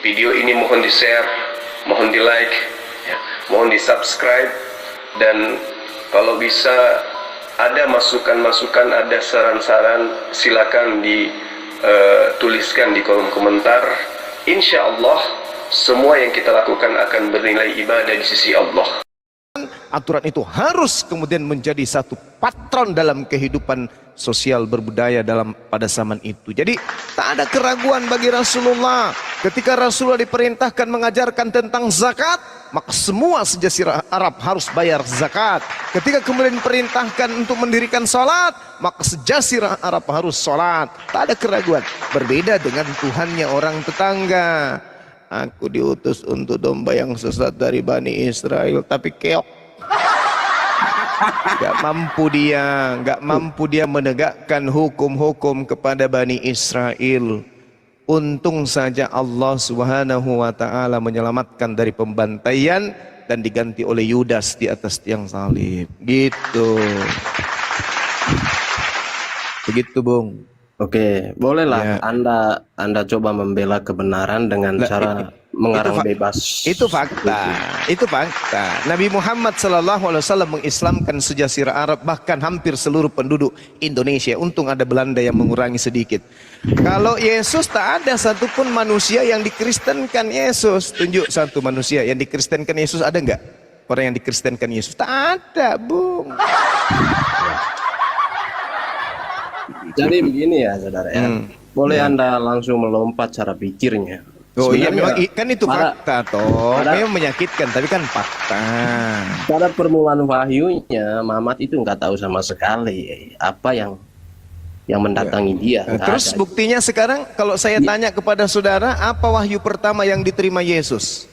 video ini mohon di-share, mohon di-like, ya, mohon di-subscribe, dan kalau bisa ada masukan-masukan, ada saran-saran, silakan dituliskan di kolom komentar. Insya Allah semua yang kita lakukan akan bernilai ibadah di sisi Allah. Aturan itu harus kemudian menjadi satu patron dalam kehidupan sosial berbudaya pada zaman itu. Jadi tak ada keraguan bagi Rasulullah. Ketika Rasulullah diperintahkan mengajarkan tentang zakat, maka semua sejazirah Arab harus bayar zakat. Ketika kemudian diperintahkan untuk mendirikan sholat, maka sejazirah Arab harus sholat. Tak ada keraguan. Berbeda dengan Tuhannya orang tetangga. Aku diutus untuk domba yang sesat dari Bani Israel, tapi keok. Gak mampu dia menegakkan hukum-hukum kepada Bani Israel. Untung saja Allah Subhanahu wa ta'ala menyelamatkan dari pembantaian dan diganti oleh Yudas di atas tiang salib. Gitu. Begitu, Bung. Oke, bolehlah Ya. Anda coba membela kebenaran dengan cara mengarang bebas. Itu fakta. Itu fakta. Nabi Muhammad SAW mengislamkan sejazirah Arab, bahkan hampir seluruh penduduk Indonesia. Untung ada Belanda yang mengurangi sedikit. Kalau Yesus, tak ada satupun manusia yang dikristenkan Yesus. Tunjuk satu manusia yang dikristenkan Yesus, ada nggak? Orang yang dikristenkan Yesus? Tak ada, Bung. Jadi begini ya, saudara ya. Boleh Anda langsung melompat cara pikirnya. Oh iya, Sebenarnya memang kan itu fakta toh. Memang menyakitkan, tapi kan fakta. Pada permulaan wahyunya, Muhammad itu nggak tahu sama sekali apa yang mendatangi dia. Nggak Terus ada. buktinya sekarang kalau saya tanya kepada saudara, apa wahyu pertama yang diterima Yesus?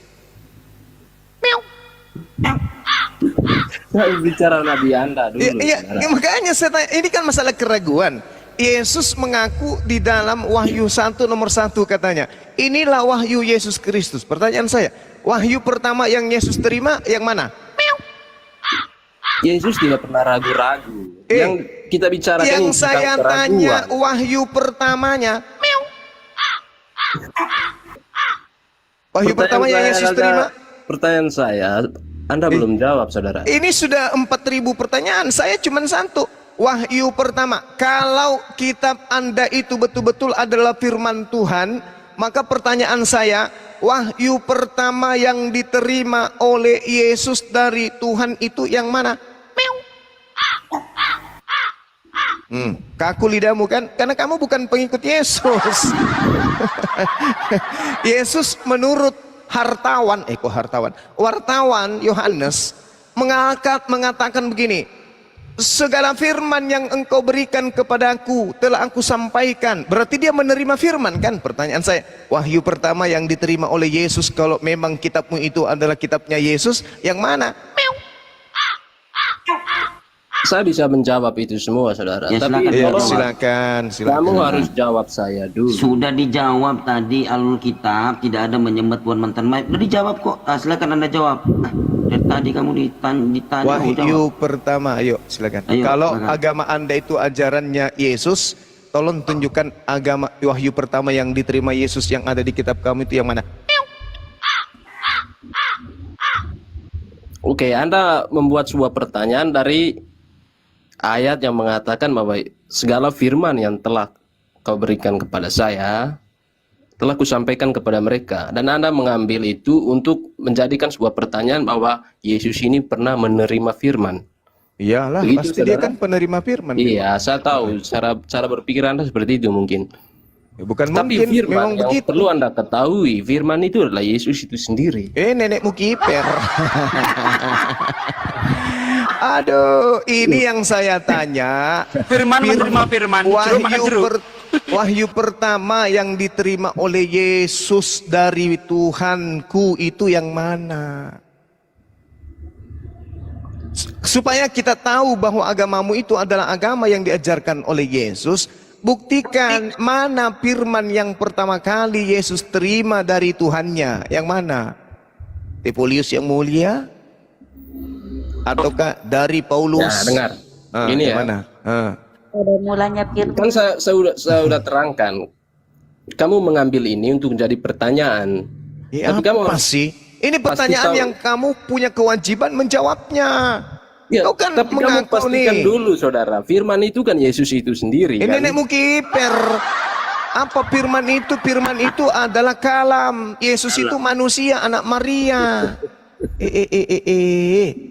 Saya bicara Nabi Anda dulu. Iya, saudara. makanya saya tanya, ini kan masalah keraguan. Yesus mengaku di dalam Wahyu 1 nomor 1 katanya, inilah wahyu Yesus Kristus. Pertanyaan saya, wahyu pertama yang Yesus terima yang mana? Yesus tidak pernah ragu-ragu. Yang kita bicarakan Yang ini saya tentang tanya keraguan. wahyu pertamanya. Wahyu pertama yang Yesus terima. Pertanyaan saya, Anda belum jawab, saudara. Ini sudah 4.000 pertanyaan, saya cuma satu. Wahyu pertama, kalau kitab Anda itu betul-betul adalah firman Tuhan, maka pertanyaan saya, wahyu pertama yang diterima oleh Yesus dari Tuhan itu yang mana? Kaku lidahmu kan? Karena kamu bukan pengikut Yesus. Yesus menurut wartawan Yohanes mengatakan begini, segala firman yang engkau berikan kepadaku telah aku sampaikan. Berarti dia menerima firman kan? Pertanyaan saya, wahyu pertama yang diterima oleh Yesus, kalau memang kitabmu itu adalah kitabnya Yesus, yang mana? Saya bisa menjawab itu semua, saudara. Ya, Tapi silakan. tolong, Silakan. kamu harus jawab saya dulu. Sudah dijawab tadi, Alkitab tidak ada menyembah Tuhan mantan mayat. Sudah dijawab kok. Silakan Anda jawab. Dari tadi kamu ditanya. Wahyu pertama, ayo silakan. Ayo, Kalau silakan. agama Anda itu ajarannya Yesus, tolong tunjukkan agama wahyu pertama yang diterima Yesus yang ada di kitab kamu itu yang mana? Oke, Anda membuat sebuah pertanyaan dari ayat yang mengatakan bahwa segala firman yang telah kau berikan kepada saya telah kusampaikan kepada mereka, dan Anda mengambil itu untuk menjadikan sebuah pertanyaan bahwa Yesus ini pernah menerima firman. Iyalah, Begitu, pasti dia saudara? kan penerima firman. Iya, saya tahu cara berpikir Anda seperti itu mungkin. Ya, bukan Tapi mungkin, firman memang yang begitu. perlu Anda ketahui, firman itu adalah Yesus itu sendiri. Nenekmu kiper. Aduh, ini yang saya tanya. Firman menerima firman, jeruk makan jeruk. Wahyu pertama yang diterima oleh Yesus dari Tuhanku itu yang mana? Supaya kita tahu bahwa agamamu itu adalah agama yang diajarkan oleh Yesus, buktikan mana firman yang pertama kali Yesus terima dari Tuhannya. Yang mana? Timotius yang mulia? Ataukah dari Paulus? Nah, dengar. Ini yang ya. mana? Pada mulanya firman. Kan saya sudah terangkan. Kamu mengambil ini untuk menjadi pertanyaan. Ya, Tapi kamu apa sih? Ini pertanyaan tahu. yang kamu punya kewajiban menjawabnya. Ya, Kau kan tapi kamu mengaku pastikan nih. dulu, saudara. Firman itu kan Yesus itu sendiri. Ini kan? nenekmu kiper. Apa firman itu? Firman itu adalah kalam. Yesus itu manusia, anak Maria.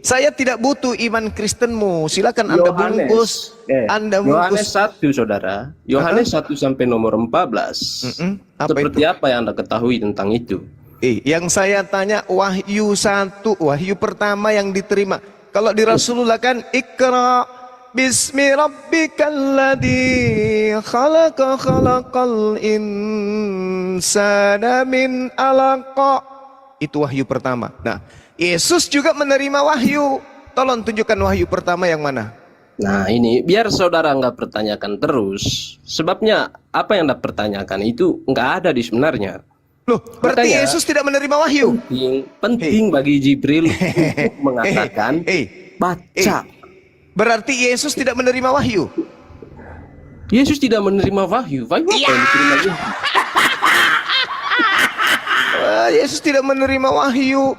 Saya tidak butuh iman Kristenmu. Silakan Anda bungkus. Anda Yohanes bungkus. 1, saudara. Yohanes 1 sampai nomor 14. Apa Seperti itu? apa yang Anda ketahui tentang itu? Yang saya tanya Wahyu 1, Wahyu pertama yang diterima. Kalau di Rasulullah kan Iqra bismi rabbikal ladzi khalaqal insana min alaqa. Itu wahyu pertama. Nah, Yesus juga menerima wahyu. Tolong tunjukkan wahyu pertama yang mana? Nah ini biar saudara nggak pertanyakan terus. Sebabnya apa yang Anda pertanyakan itu nggak ada di sebenarnya. Loh, berarti Makanya- Yesus tidak menerima wahyu. Penting bagi Jibril untuk mengatakan baca. Berarti Yesus tidak menerima wahyu. Yesus tidak menerima wahyu. Wahyu apa yang diterima Yesus? Yesus tidak menerima wahyu.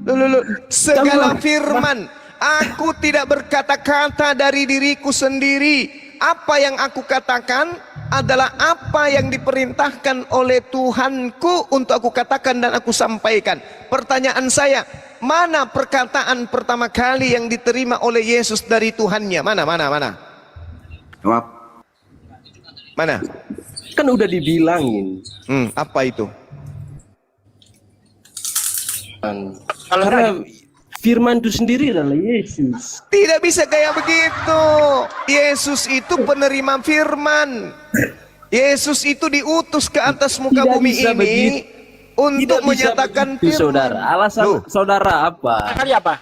Loh. Segala firman, aku tidak berkata-kata dari diriku sendiri. Apa yang aku katakan adalah apa yang diperintahkan oleh Tuhanku untuk aku katakan dan aku sampaikan. Pertanyaan saya, mana perkataan pertama kali yang diterima oleh Yesus dari Tuhannya? Mana? Jawab. Mana? Kan udah dibilangin. Apa itu? Karena firman itu sendiri adalah Yesus. Tidak bisa kayak begitu. Yesus itu penerima firman. Yesus itu diutus ke atas muka Tidak bumi bisa ini begitu. untuk Tidak bisa menyatakan begitu, firman. saudara. Alasan Loh. saudara apa? Kali apa?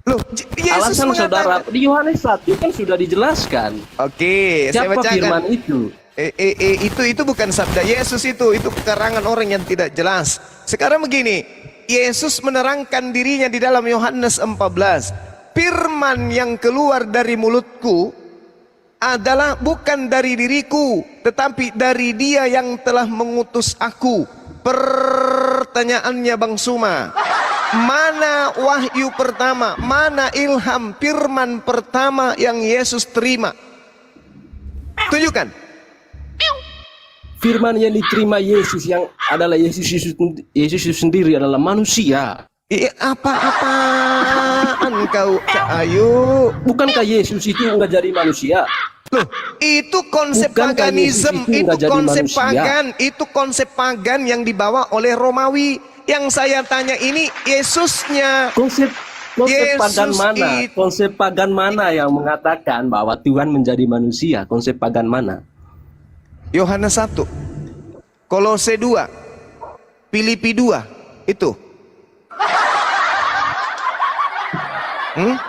Loh, Yesus Alasan saudara mengatakan. di Yohanes 1 kan sudah dijelaskan. Oke, saya Siapa bacakan. firman itu? Itu bukan sabda Yesus itu karangan orang yang tidak jelas. Sekarang begini, Yesus menerangkan dirinya di dalam Yohanes 14. Firman yang keluar dari mulutku adalah bukan dari diriku, tetapi dari Dia yang telah mengutus aku. Pertanyaannya Bang Suma, mana wahyu pertama, mana ilham firman pertama yang Yesus terima? Tunjukkan. Firman yang diterima Yesus yang adalah Yesus itu sendiri adalah manusia. Apa-apaan kau, Cak Ayu? Bukankah Yesus itu enggak jadi manusia? Loh, itu konsep Bukankah paganisme, Yesus itu itu nggak jadi konsep manusia? pagan, itu konsep pagan yang dibawa oleh Romawi. Yang saya tanya ini Yesusnya. Konsep Yesus pagan mana? itu- Konsep pagan mana yang mengatakan bahwa Tuhan menjadi manusia? Konsep pagan mana? Yohanes 1, Kolose 2, Filipi 2, itu.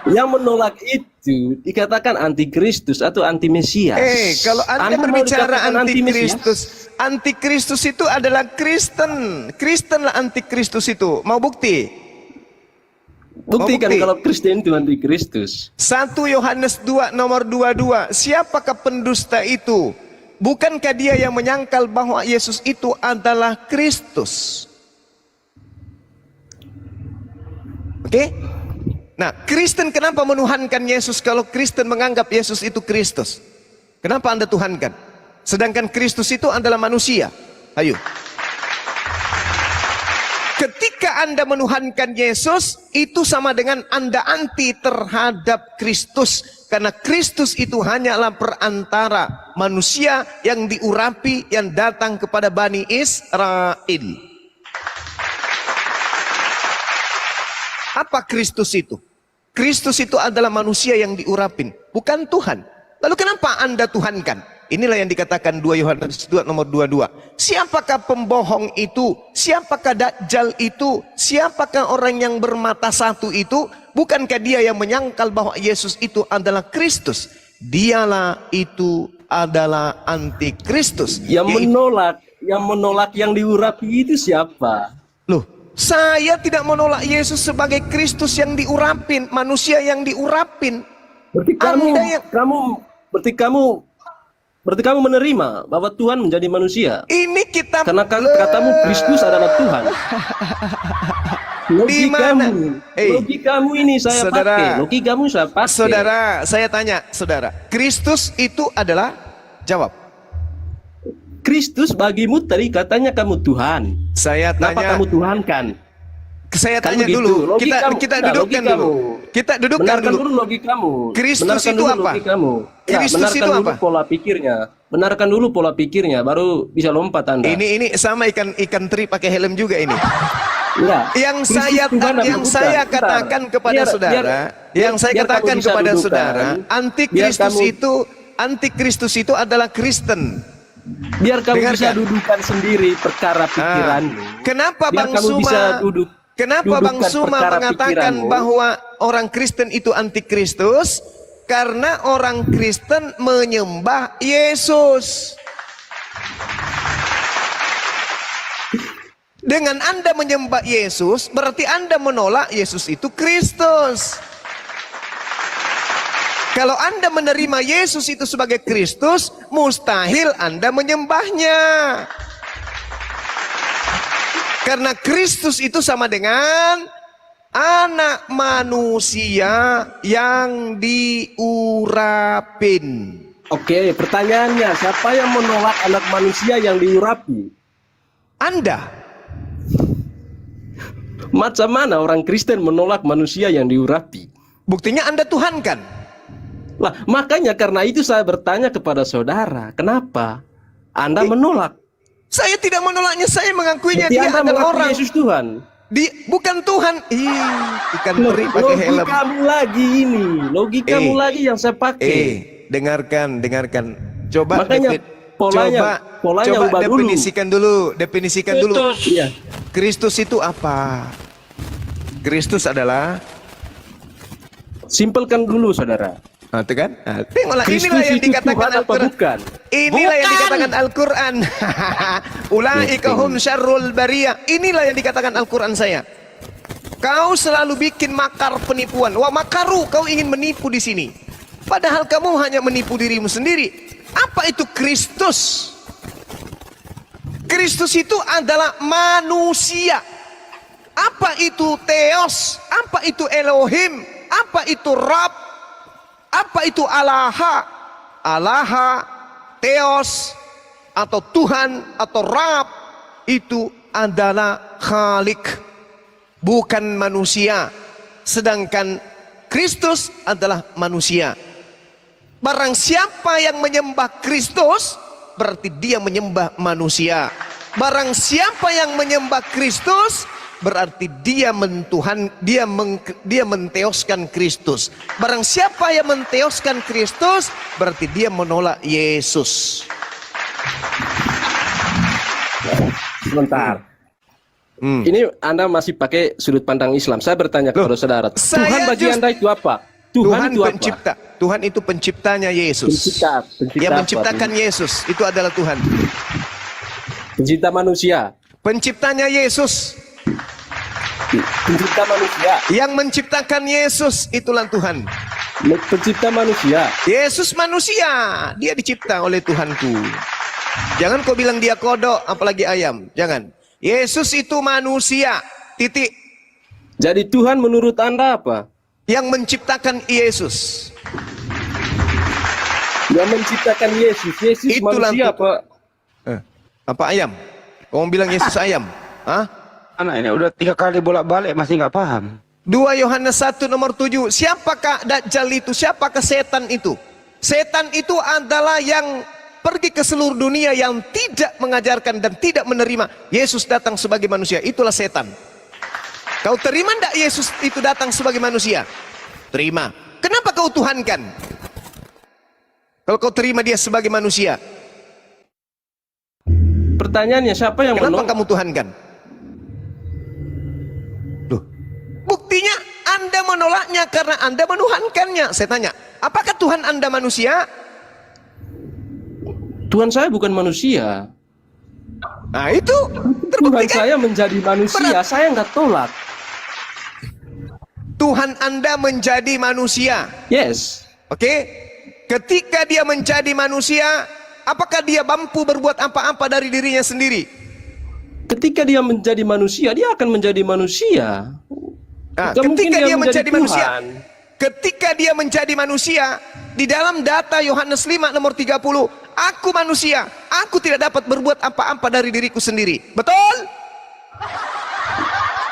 Yang menolak itu dikatakan antikristus atau anti Mesias. Kalau Anda mau berbicara dikatakan antikristus, antikristus itu adalah Kristen. Kristenlah antikristus itu. Mau bukti? Buktikan bukti. kalau Kristen itu antikristus. 1 Yohanes 2 nomor 22. Siapakah pendusta itu? Bukankah dia yang menyangkal bahwa Yesus itu adalah Kristus? Oke? Nah, Kristen kenapa menuhankan Yesus kalau Kristen menganggap Yesus itu Kristus? Kenapa Anda tuhankan? Sedangkan Kristus itu adalah manusia. Ayo. Ketika Anda menuhankan Yesus, itu sama dengan Anda anti terhadap Kristus. Karena Kristus itu hanyalah perantara manusia yang diurapi yang datang kepada Bani Israel. Apa Kristus itu? Kristus itu adalah manusia yang diurapin, bukan Tuhan. Lalu kenapa Anda tuhankan? Inilah yang dikatakan 2 Yohanes 2 nomor 22. Siapakah pembohong itu? Siapakah Dajjal itu? Siapakah orang yang bermata satu itu? Bukankah dia yang menyangkal bahwa Yesus itu adalah Kristus? Dialah itu adalah antikristus. Yang menolak yang diurapi itu siapa? Loh, saya tidak menolak Yesus sebagai Kristus yang diurapin, manusia yang diurapin. Berarti Anda yang- berarti kamu Berarti kamu menerima bahwa Tuhan menjadi manusia. Ini kitab Karena katamu Kristus adalah Tuhan. Di mana? Logikamu ini saya Saudara, pakai. Logikamu saya pakai. Saudara, saya tanya, saudara, Kristus itu adalah, jawab. Kristus bagimu tadi katanya kamu Tuhan. Saya Kenapa tanya, kamu Tuhan kan? saya Kan tanya begitu. dulu. Logikamu. Kita Nah, dudukkan logikamu. dulu. Kita dudukkan Benarkan dulu. dulu logikamu. Kristus Benarkan itu dulu apa? logikamu. Ya, Kristus benarkan itu dulu apa? pola pikirnya. Benarkan dulu pola pikirnya, baru bisa lompat Anda. Ini sama ikan teri pakai helm juga ini. Enggak. Yang Kristus saya Tuhan apa bukan? saya Bentar. katakan kepada Biar- saudara, biar- yang saya biar katakan kamu bisa kepada dudukan. saudara, Biar antikristus itu adalah Kristen. Biar kamu Dengarkan. bisa dudukan sendiri perkara pikiranmu. Kenapa Biar Bang kamu bisa Suma? Kenapa Bang dudukan Suma perkara mengatakan pikiranmu. bahwa orang Kristen itu antikristus? Karena orang Kristen menyembah Yesus. Dengan Anda menyembah Yesus, berarti Anda menolak Yesus itu Kristus. Kalau Anda menerima Yesus itu sebagai Kristus, mustahil Anda menyembahnya. Karena Kristus itu sama dengan anak manusia yang diurapin. Oke, pertanyaannya, siapa yang menolak anak manusia yang diurapi? Anda. Macam mana orang Kristen menolak manusia yang diurapi? Buktinya Anda Tuhan kan? Lah, makanya karena itu saya bertanya kepada saudara, kenapa Anda menolak? Saya tidak menolaknya, saya mengakuinya Berarti dia Anda adalah mengakui orang. Yesus Tuhan. Bukan Tuhan. Ikan teri pakai helm. Logikamu lagi ini, logikamu lagi yang saya pakai. Dengarkan. Coba Makanya polanya coba ubah dulu. definisikan dulu. Iya. Kristus itu apa? Kristus adalah, Simpelkan dulu, saudara. nah, itu kan? Nah, tengoklah, Kristus inilah yang itu dikatakan Tuhan apa Al-Quran. bukan? Inilah yang dikatakan Al-Quran. Ulaika hum syarrul bariyah. Inilah yang dikatakan Al-Quran saya. Kau selalu bikin makar penipuan. Wah, makaru, kau ingin menipu di sini. Padahal kamu hanya menipu dirimu sendiri. Apa itu Kristus? Kristus itu adalah manusia. Apa itu Theos? Apa itu Elohim? Apa itu Rab? Apa itu Allaha? Allaha, Theos, atau Tuhan, atau Rab, itu adalah Khalik, bukan manusia. Sedangkan Kristus adalah manusia. Barang siapa yang menyembah Kristus, berarti dia menyembah manusia. Barang siapa yang menyembah Kristus, berarti dia menteoskan Kristus. Barang siapa yang menteoskan Kristus, berarti dia menolak Yesus. Sebentar. Ini Anda masih pakai sudut pandang Islam. Saya bertanya kepada saudara, Tuhan bagi Anda itu apa? Tuhan itu pencipta. apa? Tuhan itu penciptanya Yesus. Pencipta Yang apa? menciptakan Yesus itu adalah Tuhan. Pencipta manusia. Penciptanya Yesus. Pencipta manusia. Yang menciptakan Yesus itulah Tuhan. Pencipta manusia. Yesus manusia, dia dicipta oleh Tuhanku. Jangan kau bilang dia kodok, apalagi ayam. Jangan. Yesus itu manusia. Titik. Jadi Tuhan menurut Anda apa? Yang menciptakan Yesus. Yang menciptakan Yesus. Yesus Itulah manusia apa? Apa ayam? Kau bilang Yesus ayam? Hah? Anak ini udah 3 kali bolak-balik masih nggak paham. 2 Yohanes 1 nomor 7. Siapakah Dajjal itu? Siapakah setan itu? Setan itu adalah yang pergi ke seluruh dunia yang tidak mengajarkan dan tidak menerima Yesus datang sebagai manusia. Itulah setan. Kau terima tidak Yesus itu datang sebagai manusia? Terima. Kenapa kau tuhankan? Kalau kau terima dia sebagai manusia, Pertanyaannya, siapa yang kenapa menolak? kamu tuhankan? Loh, buktinya Anda menolaknya karena Anda menuhankannya. Saya tanya, apakah Tuhan Anda manusia? Tuhan saya bukan manusia. Nah itu Tuhan terbukti kan? saya menjadi manusia, saya nggak tolak. Tuhan Anda menjadi manusia. Yes. Oke? Ketika dia menjadi manusia, apakah dia mampu berbuat apa-apa dari dirinya sendiri? Ketika dia menjadi manusia, dia akan menjadi manusia. Nah, Bukan mungkin ketika dia menjadi manusia, Tuhan. ketika dia menjadi manusia, di dalam data Yohanes 5 nomor 30, aku manusia, aku tidak dapat berbuat apa-apa dari diriku sendiri. Betul?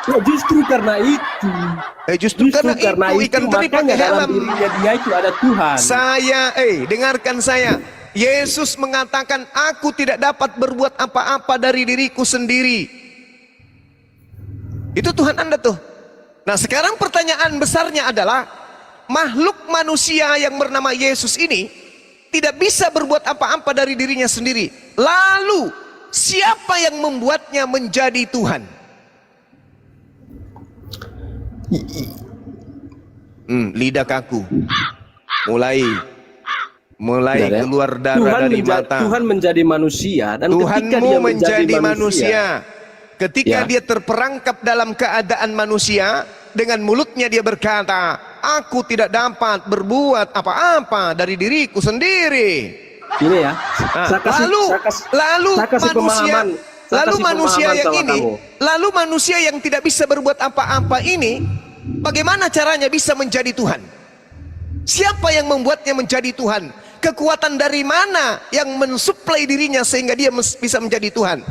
Ya, justru karena itu. Justru karena itu ikan teri pakai makanya dalam helm. dirinya dia itu ada Tuhan. Dengarkan saya. Yesus mengatakan, aku tidak dapat berbuat apa-apa dari diriku sendiri. Itu Tuhan Anda tuh. Nah, sekarang pertanyaan besarnya adalah, makhluk manusia yang bernama Yesus ini tidak bisa berbuat apa-apa dari dirinya sendiri. Lalu, siapa yang membuatnya menjadi Tuhan? Lidah kaku. Mulai Benar, ya? keluar darah dari mata. Tuhan menjadi manusia, dan ketika dia Tuhanmu menjadi manusia. Ketika Ya. dia terperangkap dalam keadaan manusia, dengan mulutnya dia berkata, aku tidak dapat berbuat apa-apa dari diriku sendiri. Ini ya. Lalu manusia yang tidak bisa berbuat apa-apa ini, bagaimana caranya bisa menjadi Tuhan? Siapa yang membuatnya menjadi Tuhan? Kekuatan dari mana yang mensuplai dirinya sehingga dia bisa menjadi Tuhan?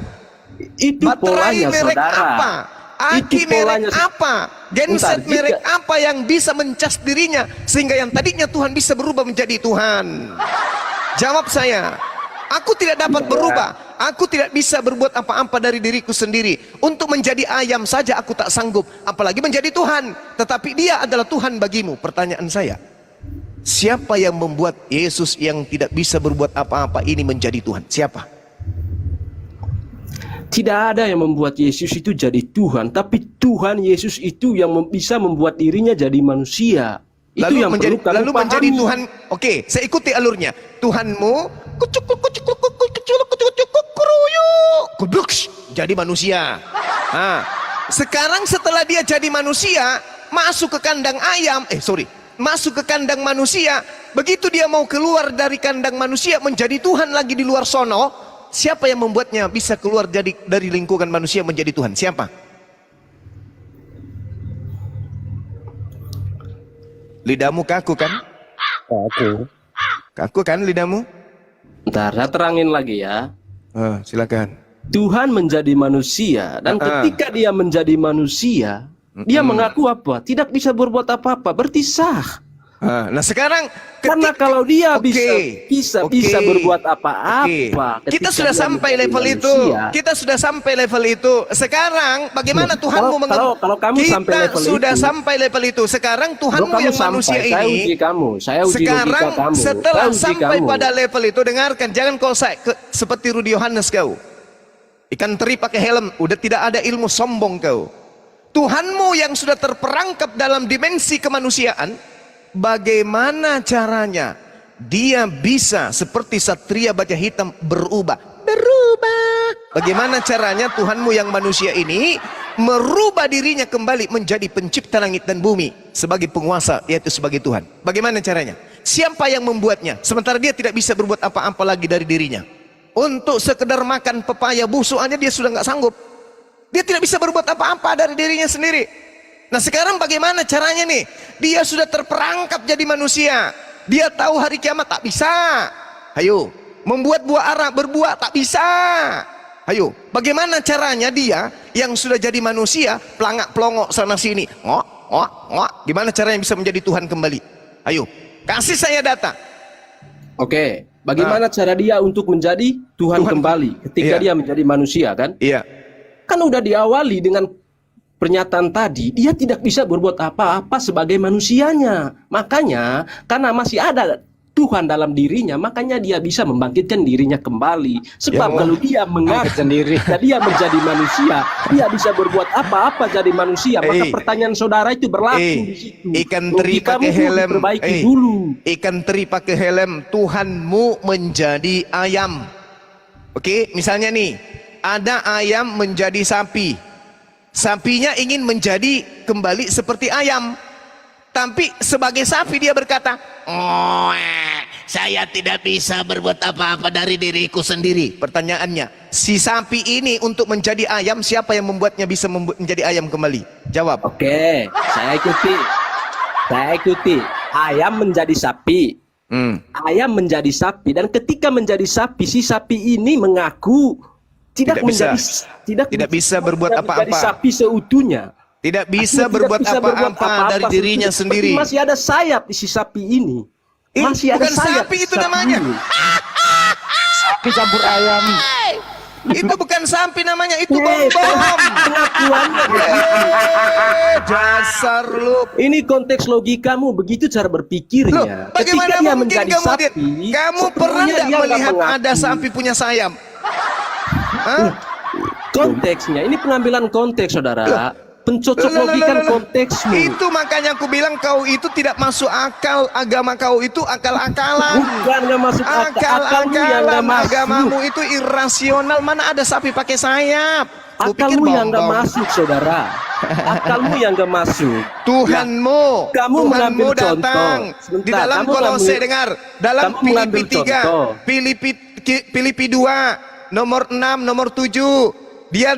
Itu Baterai polanya, merek saudara. apa? Aki merek apa? Genset merek apa yang bisa mencas dirinya sehingga yang tadinya Tuhan bisa berubah menjadi Tuhan? Jawab saya. Aku tidak dapat berubah. Aku tidak bisa berbuat apa-apa dari diriku sendiri. Untuk menjadi ayam saja aku tak sanggup, apalagi menjadi Tuhan. Tetapi dia adalah Tuhan bagimu. Pertanyaan saya, siapa yang membuat Yesus yang tidak bisa berbuat apa-apa ini menjadi Tuhan? Siapa? Tidak ada yang membuat Yesus itu jadi Tuhan, tapi Tuhan Yesus itu yang bisa membuat dirinya jadi manusia. Itu yang perlu kamu menjadi pahami. Tuhan. Oke, saya ikuti alurnya. Tuhanmu jadi manusia. Nah, sekarang setelah dia jadi manusia, masuk ke kandang ayam. Masuk ke kandang manusia. Begitu dia mau keluar dari kandang manusia menjadi Tuhan lagi di luar sono, siapa yang membuatnya bisa keluar dari lingkungan manusia menjadi Tuhan? Siapa? Lidahmu kaku kan? Kaku kan lidahmu? Ntar saya terangin lagi ya. Silakan. Tuhan menjadi manusia, dan ketika dia menjadi manusia, dia mengaku apa? Tidak bisa berbuat apa-apa, berarti sah. Nah sekarang Karena kalau dia bisa berbuat apa-apa, kita sudah sampai level itu. Kita sudah sampai level itu. Sekarang bagaimana Tuhanmu kalau kamu sampai level sudah itu, sampai level itu. Sekarang Tuhanmu yang manusia saya ini. uji kamu. Saya uji sekarang logika kamu. setelah Saya uji sampai kamu. pada level itu, dengarkan, jangan kau seperti Rudi Yohanes kau. Ikan teri pakai helm, udah tidak ada ilmu, sombong kau. Tuhanmu yang sudah terperangkap dalam dimensi kemanusiaan, bagaimana caranya dia bisa seperti satria baja hitam berubah? Bagaimana caranya Tuhanmu yang manusia ini merubah dirinya kembali menjadi pencipta langit dan bumi sebagai penguasa, yaitu sebagai Tuhan? Bagaimana caranya? Siapa yang membuatnya? Sementara dia tidak bisa berbuat apa-apa lagi dari dirinya. Untuk sekedar makan pepaya busuk aja dia sudah nggak sanggup. Dia tidak bisa berbuat apa-apa dari dirinya sendiri. Nah sekarang bagaimana caranya nih? Dia sudah terperangkap jadi manusia. Dia tahu hari kiamat, tak bisa. Ayo, membuat buah ara berbuah, tak bisa. Ayo, bagaimana caranya dia yang sudah jadi manusia, pelangak pelongok sana sini, ngok. Gimana caranya bisa menjadi Tuhan kembali? Ayo, kasih saya data. Oke, bagaimana cara dia untuk menjadi Tuhan kembali ketika dia menjadi manusia kan? Iya. Kan udah diawali dengan pernyataan tadi, dia tidak bisa berbuat apa-apa sebagai manusianya. Makanya, karena masih ada Tuhan dalam dirinya, makanya dia bisa membangkitkan dirinya kembali. Sebab kalau dia mengaku dia menjadi manusia, dia bisa berbuat apa-apa jadi manusia. Maka pertanyaan saudara itu berlaku di situ. Ikan teri pakai helm. Diperbaiki dulu. Ikan teri pakai helm. Tuhanmu menjadi ayam. Oke, misalnya nih, ada ayam menjadi sapi. Sapinya ingin menjadi kembali seperti ayam. Tapi sebagai sapi dia berkata, saya tidak bisa berbuat apa-apa dari diriku sendiri. Pertanyaannya, si sapi ini untuk menjadi ayam, siapa yang membuatnya bisa menjadi ayam kembali? Jawab. Oke, saya ikuti. Saya ikuti. Ayam menjadi sapi. Ayam menjadi sapi, dan ketika menjadi sapi, si sapi ini mengaku tidak bisa berbuat apa-apa. Menjadi sapi seutuhnya. Tidak bisa berbuat apa-apa dari dirinya sendiri. Masih ada sayap di si sapi ini. Masih ada bukan sayap sapi di itu namanya. ini. Sapi campur ayam. Itu bukan sapi namanya, itu bom-bom. Pengakuannya. Dasar lu. Ini konteks logikamu, begitu cara berpikirnya. Bagaimana Ketika dia mungkin menjadi kamu sapi, kamu pernah sepenuhnya tidak dia nggak melihat mengaku. ada sapi punya sayap? Hah? Konteksnya, ini pengambilan konteks, saudara. Pencocok Loh, logikan konteksmu. Itu makanya aku bilang kau itu tidak masuk akal. Agama kau itu akal-akalan. Bukan nggak masuk akal. Akalmu yang nggak Akal-akalan. masuk. Agamamu itu irasional. Mana ada sapi pakai sayap? Ku pikir Akalmu yang nggak bom-bom. masuk, saudara. Akalmu yang nggak masuk. Tuhanmu, Kamu mengambil datang contoh. di Sebentar, dalam kamu Kolose, mengambil- dengar, dalam kamu mengambil Filipi 3, contoh. Filipi 2, nomor 6, nomor 7. Dia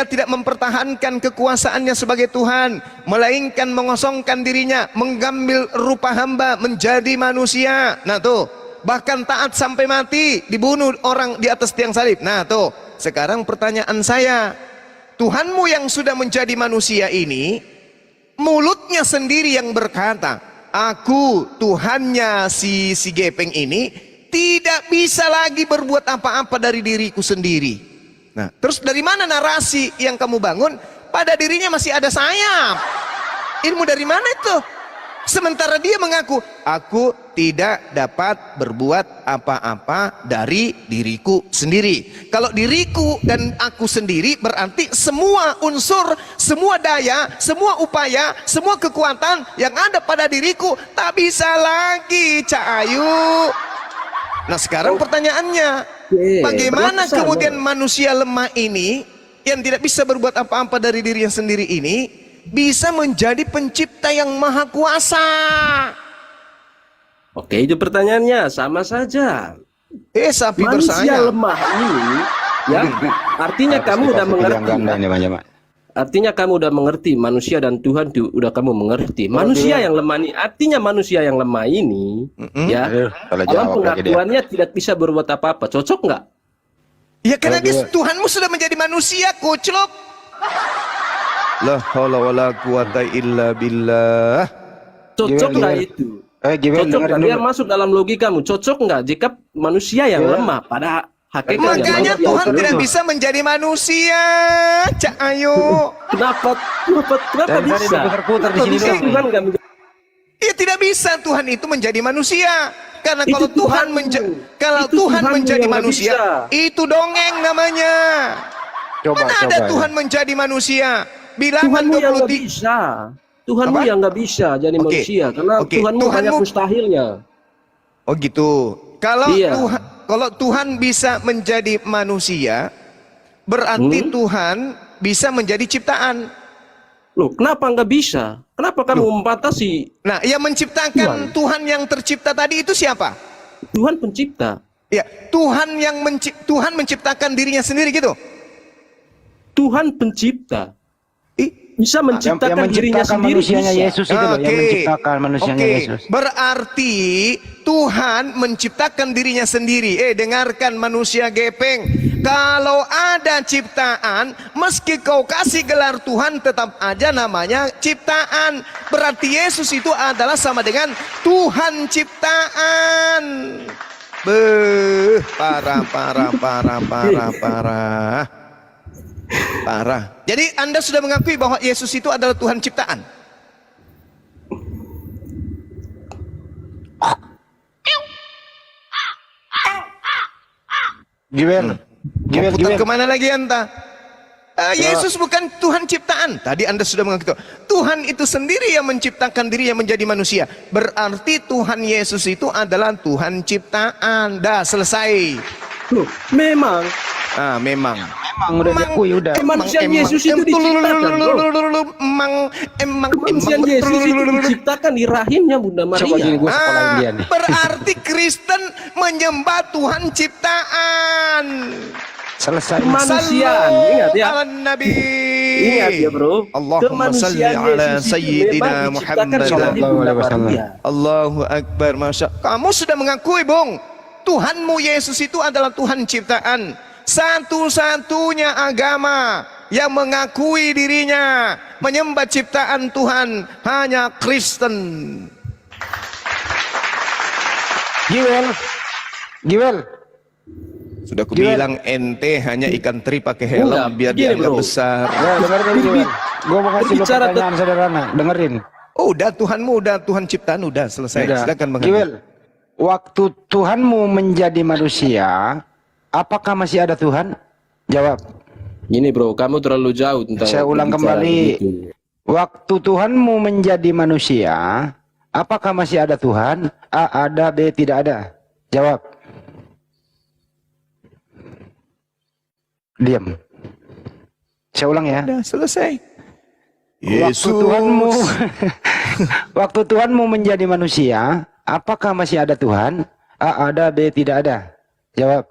tidak mempertahankan kekuasaannya sebagai Tuhan, melainkan mengosongkan dirinya, mengambil rupa hamba, menjadi manusia. Nah tuh, bahkan taat sampai mati, dibunuh orang di atas tiang salib. Nah tuh, sekarang pertanyaan saya, Tuhanmu yang sudah menjadi manusia ini, mulutnya sendiri yang berkata, aku Tuhannya si Gepeng ini tidak bisa lagi berbuat apa-apa dari diriku sendiri. Nah, terus dari mana narasi yang kamu bangun? Pada dirinya masih ada sayap. Ilmu dari mana itu? Sementara dia mengaku, aku tidak dapat berbuat apa-apa dari diriku sendiri. Kalau diriku dan aku sendiri berarti semua unsur, semua daya, semua upaya, semua kekuatan yang ada pada diriku tak bisa lagi, Cak Ayu. Nah sekarang pertanyaannya, bagaimana berarti sama. kemudian manusia lemah ini yang tidak bisa berbuat apa-apa dari dirinya sendiri ini bisa menjadi pencipta yang maha kuasa? Oke, itu pertanyaannya sama saja. Sapi Manusia bersayap. lemah ini, ya, artinya kamu udah mengerti. Artinya kamu udah mengerti manusia dan Tuhan itu udah kamu mengerti. Manusia yang lemah ini, artinya manusia yang lemah ini, ya, dalam pengakuannya tidak bisa berbuat apa-apa. Cocok nggak? Ya karena Tuhanmu sudah menjadi manusia, kuclok. La haula wala quwata illa billah. Cocok nggak Gimana? itu? Gimana, Cocok nggak? dengerin Biar dulu. masuk dalam logikamu. Cocok nggak jika manusia yang lemah pada hakikatnya? Makanya manusia Tuhan yang tidak lemah. bisa menjadi manusia, Cak Ayu. Kenapa Dari tadi bisa? diputar-putar di Kenapa sini bisa doang. Tuhan nggak menjadi? Ya tidak bisa Tuhan itu menjadi manusia. Karena Itu kalau Tuhan Tuhanmu. kalau Itu Tuhan Tuhanmu menjadi yang nggak manusia, bisa. itu dongeng namanya. Mana ada Tuhan menjadi manusia? Bilangan Tuhanmu yang nggak 23. bisa. Tuhanmu Apa? yang nggak bisa jadi Oke. manusia karena Oke. Tuhanmu banyak Tuhanmu- mustahilnya. Oh gitu. Kalau Iya. Tuhan bisa menjadi manusia, berarti Tuhan bisa menjadi ciptaan. Loh, kenapa nggak bisa? Kenapa kamu membatasi? Nah, yang menciptakan Tuhan yang tercipta tadi itu siapa? Tuhan pencipta. Ya, Tuhan menciptakan dirinya sendiri gitu. Tuhan pencipta. Ih, Bisa menciptakan dirinya menciptakan sendiri. manusianya bisa. Yesus itu loh, yang Oke. menciptakan manusianya Oke. Yesus. Berarti Tuhan menciptakan dirinya sendiri. Dengarkan manusia gepeng. Kalau ada ciptaan, meski kau kasih gelar Tuhan, tetap aja namanya ciptaan. Berarti Yesus itu adalah sama dengan Tuhan ciptaan. Parah. Parah. Jadi Anda sudah mengakui bahwa Yesus itu adalah Tuhan ciptaan. Gimana? Mau putar kemana lagi anta? Yesus bukan Tuhan ciptaan. Tadi Anda sudah mengakui Tuhan itu sendiri yang menciptakan diri yang menjadi manusia. Berarti Tuhan Yesus itu adalah Tuhan ciptaan. Dah selesai. Loh, memang Memang. Emang udah diakui udah. kemanusiaan Yesus itu diciptakan. Loh. Emang Kemanusiaan Yesus itu diciptakan di rahimnya Bunda Coba gini Maria. gue sekolahin dia nih. berarti Kristen menyembah Tuhan ciptaan. Selesai. Kemanusiaan, ingat ya. Ala Nabi. Ingat ya bro, Allahumma salli kemanusiaan ala Yesus itu Sayyidina memang diciptakan Muhammad. sebagai Bunda Maria. Allahu Akbar, Masya. Kamu sudah mengakui, Bung, Tuhanmu Yesus itu adalah Tuhan ciptaan. Satu-satunya agama yang mengakui dirinya menyembah ciptaan Tuhan hanya Kristen. Giwel. Sudah kubilang ente hanya ikan teri pakai helm Enggak, biar begini, dianggap bro. besar. Ya, dengerin Giwel. Gue mau kasih lu Berbicara pertanyaan sederhana. Dengerin. Oh, udah Tuhanmu, udah Tuhan ciptaan, udah selesai. Udah. Silakan Bang. Giwel, waktu Tuhanmu menjadi manusia, apakah masih ada Tuhan? Jawab. Ini bro, kamu terlalu jauh tentang. Saya ulang bicara kembali. begitu. Waktu Tuhanmu menjadi manusia, apakah masih ada Tuhan? A ada, B tidak ada. Jawab. Diam. Saya ulang ya. Udah selesai. Waktu Tuhanmu waktu Tuhanmu menjadi manusia, apakah masih ada Tuhan? A ada, B tidak ada. Jawab.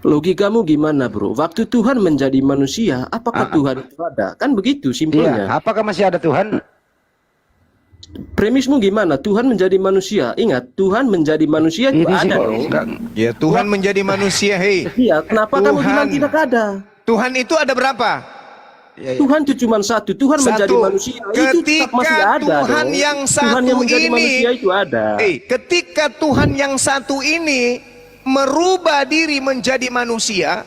Logikamu gimana bro? Waktu Tuhan menjadi manusia, apakah Tuhan itu ada? Kan begitu Iya, simpelnya. apakah masih ada Tuhan? Premismu gimana? Tuhan menjadi manusia. Ingat, Tuhan menjadi manusia itu Ini sih ada kok dong. enggak. Ya Tuhan menjadi manusia, hei. Iya, kenapa kamu Tuhan. bilang tidak ada? Tuhan itu ada berapa? Tuhan itu cuma satu. Tuhan menjadi manusia itu tetap Ketika masih ada Tuhan dong. yang Tuhan satu yang menjadi ini, manusia itu ada. ketika Tuhan yang satu ini merubah diri menjadi manusia,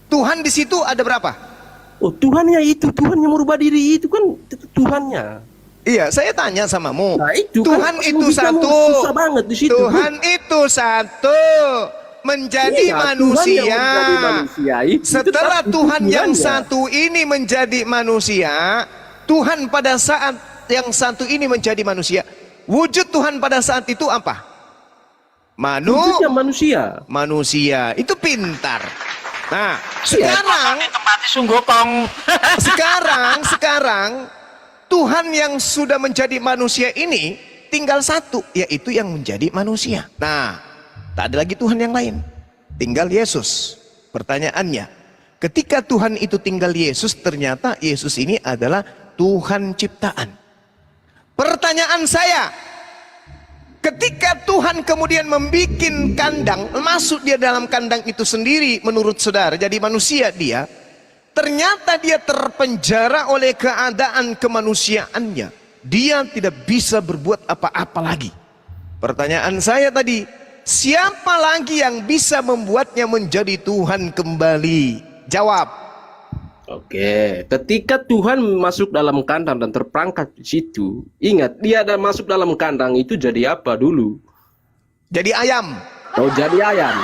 Tuhan di situ ada berapa? Oh, Tuhannya itu, Tuhan yang merubah diri itu kan Tuhannya. Iya, saya tanya samamu. Nah, itu Tuhan kan itu logikamu satu. susah banget di situ. Tuhan itu satu menjadi Iya, manusia. Tuhan yang menjadi manusia itu Setelah tetap Tuhan yang Tuhannya. satu ini menjadi manusia, Tuhan pada saat yang satu ini menjadi manusia, wujud Tuhan pada saat itu apa? Wujudnya manusia. Manusia. Itu pintar. Nah, sekarang sekarang Tuhan yang sudah menjadi manusia ini tinggal satu, yaitu yang menjadi manusia. Nah, tak ada lagi Tuhan yang lain, tinggal Yesus. Pertanyaannya, ketika Tuhan itu tinggal Yesus, ternyata Yesus ini adalah Tuhan ciptaan. Pertanyaan saya, ketika Tuhan kemudian membuat kandang, masuk dia dalam kandang itu sendiri, menurut saudara, jadi manusia dia, ternyata dia terpenjara oleh keadaan kemanusiaannya. Dia tidak bisa berbuat apa-apa lagi. Pertanyaan saya tadi, siapa lagi yang bisa membuatnya menjadi Tuhan kembali? Jawab. Oke, ketika Tuhan masuk dalam kandang dan terperangkap di situ, ingat dia ada masuk dalam kandang itu jadi apa dulu? Jadi ayam. Oh, jadi ayam.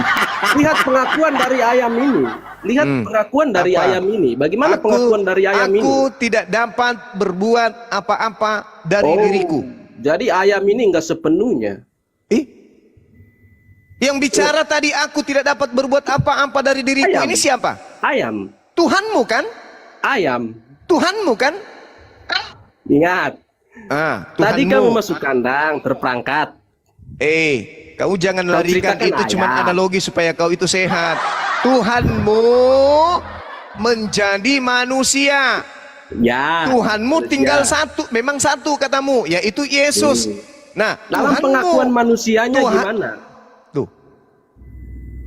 Lihat pengakuan dari ayam ini. Lihat pengakuan dari Apa? ayam ini. Bagaimana pengakuan dari ayam ini? Aku tidak dapat berbuat apa-apa dari diriku. Jadi ayam ini enggak sepenuhnya. Yang bicara tadi aku tidak dapat berbuat apa-apa dari diriku, Ayam. ini siapa? Ayam. Tuhanmu kan? Ayam. Tuhanmu kan? Ingat. Tadi Tuhanmu. kamu masuk kandang, terperangkat. Kau jangan Kau larikan ceritakan itu, cuman ayam. analogi supaya kau itu sehat. Tuhanmu menjadi manusia. Ya. Tuhanmu manusia. tinggal satu, memang satu katamu, yaitu Yesus. Nah, Dalam Tuhanmu, pengakuan manusianya gimana? Tuh.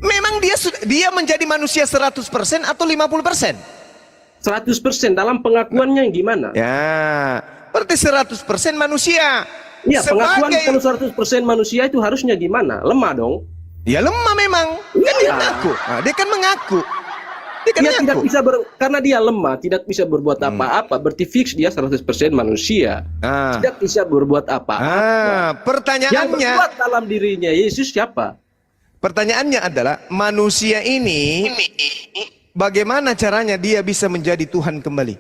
Memang dia menjadi manusia 100% atau 50%? 100% dalam pengakuannya gimana? Ya, berarti 100% manusia. Iya, pengakuan Sebagai- kalau 100% manusia itu harusnya gimana? Lemah dong. Ya lemah memang. Kan dia mengaku. Nah, dia kan mengaku. Dia kan Dia tidak mengaku. bisa karena dia lemah, tidak bisa berbuat apa-apa, berarti fix dia 100% manusia. Ah. Tidak bisa berbuat apa-apa. Yang Pertanyaannya, berbuat dalam dirinya Yesus siapa? pertanyaannya adalah manusia ini bagaimana caranya dia bisa menjadi Tuhan kembali?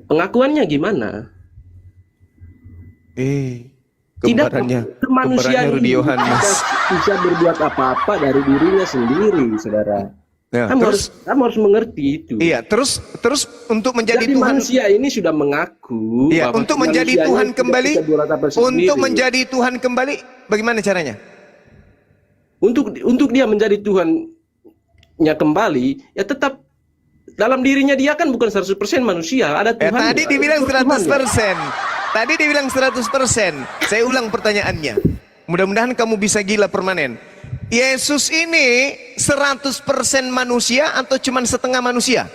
Pengakuannya gimana? Kembarannya kemanusiaan Rudi ini Yohanes. tidak bisa berbuat apa-apa dari dirinya sendiri, saudara. Ya, Kamu harus mengerti itu. iya, terus untuk menjadi Jadi Tuhan, manusia ini sudah mengaku iya, bahwa untuk menjadi manusia Tuhan ini kembali, tidak bisa beratapan untuk sendiri. menjadi Tuhan kembali, bagaimana caranya? Untuk dia menjadi Tuhannya kembali, ya tetap dalam dirinya dia kan bukan 100% manusia, ada Tuhan. Tadi dibilang 100%. Tadi dibilang 100%. Saya ulang pertanyaannya. Mudah-mudahan kamu bisa gila permanen. Yesus ini 100% manusia atau cuma setengah manusia?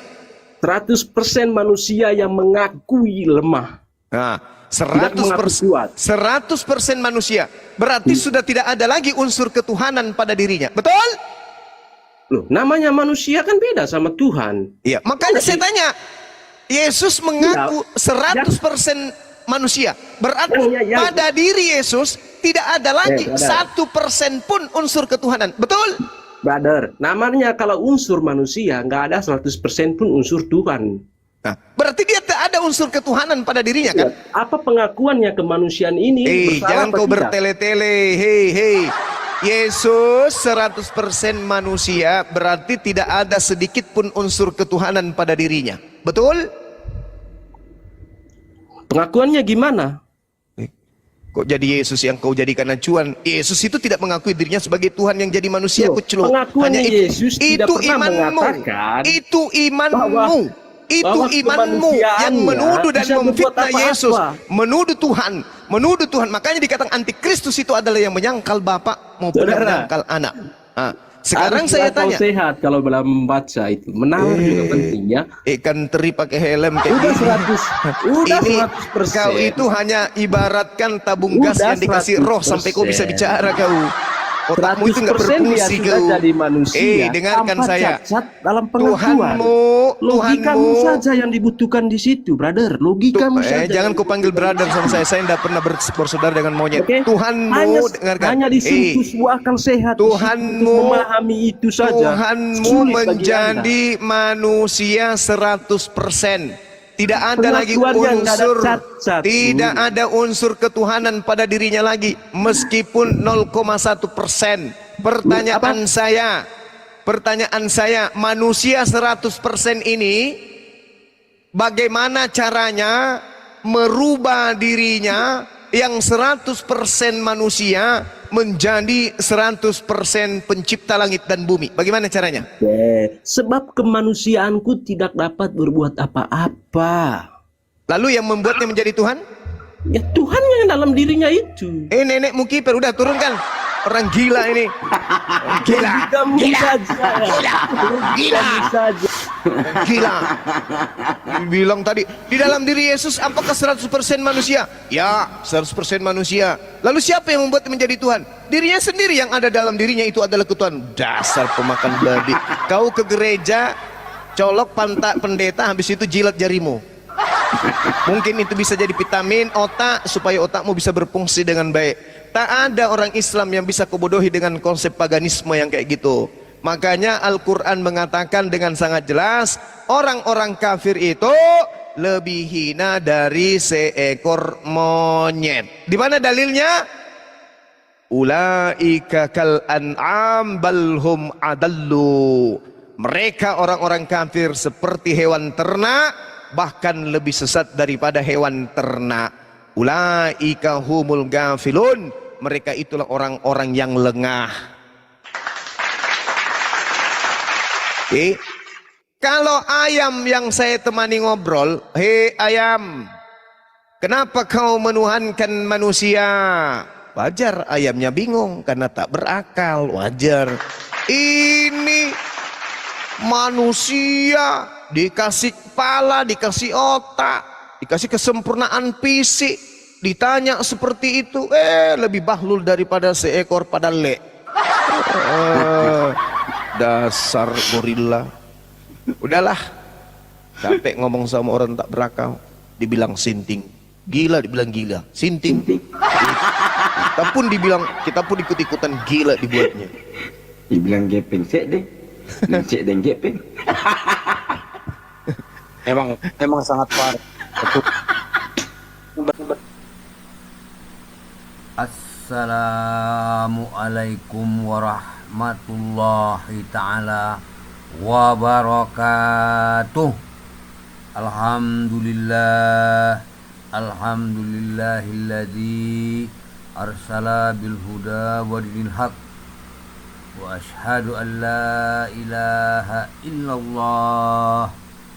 100% manusia yang mengakui lemah. Nah, Tidak mengaku kuat. 100% manusia. Berarti sudah tidak ada lagi unsur ketuhanan pada dirinya. Betul? Loh, namanya manusia kan beda sama Tuhan. Iya, makanya saya tanya. Yesus mengaku 100% manusia. Berarti pada diri Yesus tidak ada lagi 1% pun unsur ketuhanan. Betul? Brother, namanya kalau unsur manusia nggak ada 100% pun unsur Tuhan. Nah, berarti dia tak ada unsur ketuhanan pada dirinya kan? Apa pengakuannya kemanusiaan ini bersalah Jangan apa kau tidak? bertele-tele. Hei. Yesus 100% manusia, berarti tidak ada sedikit pun unsur ketuhanan pada dirinya. Betul? Pengakuannya gimana? Kok jadi Yesus yang kau jadikan acuan? Yesus itu tidak mengakui dirinya sebagai Tuhan yang jadi manusia. Loh, Kucluk. pengakuannya Yesus tidak pernah mengatakan Itu imanmu. Itu bahwa imanmu yang kemanusiaannya menuduh dan bisa berbuat memfitnah apa-apa. Yesus, menuduh Tuhan. Makanya dikatakan antikristus itu adalah yang menyangkal Bapa maupun yang menyangkal Anak. Nah, sekarang saya tanya, sehat kalau dalam membaca itu menalar juga pentingnya. ikan teri pakai helm kayak Udah gini. 100%. Ini kau itu hanya ibaratkan tabung gas Udah yang dikasih roh sampai kau bisa 100%. bicara kau. Otakmu itu nggak 100% dia berfungsi sudah kau. jadi manusia. Dengarkan tanpa saya. cacat dalam pengakuan. Logikamu saja yang dibutuhkan di situ, brother. Logikamu saja. Jangan kau panggil brother sama saya. Saya tidak pernah bersaudara dengan monyet. Oke? Tuhanmu, dengarkan. Hanya disentuh sebuah akal sehat. Tuhanmu, memahami itu saja. Tuhanmu Sulit bagi menjadi manusia 100%. Tidak ada lagi Pengakuannya nggak ada unsur, cacat. tidak ada unsur ketuhanan pada dirinya lagi, meskipun 0,1%. Pertanyaan saya, manusia 100% ini bagaimana caranya merubah dirinya yang 100% manusia menjadi 100% pencipta langit dan bumi? Bagaimana caranya? Sebab kemanusiaanku tidak dapat berbuat apa-apa. Lalu yang membuatnya menjadi Tuhan? Ya Tuhan yang dalam dirinya itu. Nenek Mukiper, udah turunkan. Orang gila ini. Gila. Kamu saja. Gila. Bilang tadi, di dalam diri Yesus apakah 100% manusia? Ya, 100% manusia. Lalu siapa yang membuat menjadi Tuhan? Dirinya sendiri, yang ada dalam dirinya itu adalah ketuhanan. Dasar pemakan babi. Kau ke gereja, colok pantat pendeta, habis itu jilat jarimu. Mungkin itu bisa jadi vitamin otak supaya otakmu bisa berfungsi dengan baik. Tak ada orang Islam yang bisa kebodohi dengan konsep paganisme yang kayak gitu. Makanya Al-Quran mengatakan dengan sangat jelas, orang-orang kafir itu lebih hina dari seekor monyet. Di mana dalilnya? Ulaika kal an'am balhum adallu. Mereka orang-orang kafir seperti hewan ternak, bahkan lebih sesat daripada hewan ternak. Ulaika humul gafilun. Mereka itulah orang-orang yang lengah. Kalau ayam yang saya temani ngobrol, hei ayam, kenapa kau menuhankan manusia? Wajar ayamnya bingung karena tak berakal, wajar. Ini manusia dikasih kepala, dikasih otak, dikasih kesempurnaan fisik, ditanya seperti itu, lebih bahlul daripada seekor padale. Dasar gorila. Udahlah, capek ngomong sama orang tak berakal. Dibilang sinting, gila dibilang gila, sinting. Kita pun ikut-ikutan gila dibuatnya. Dibilang gepeng, sek deh. Sek dan gepeng. Emang sangat parah. Assalamualaikum warahmatullahi ta'ala wabarakatuh. Alhamdulillah, alhamdulillahilladzi arsala bil huda wa dinil haq, wa ashhadu an la ilaha illallah,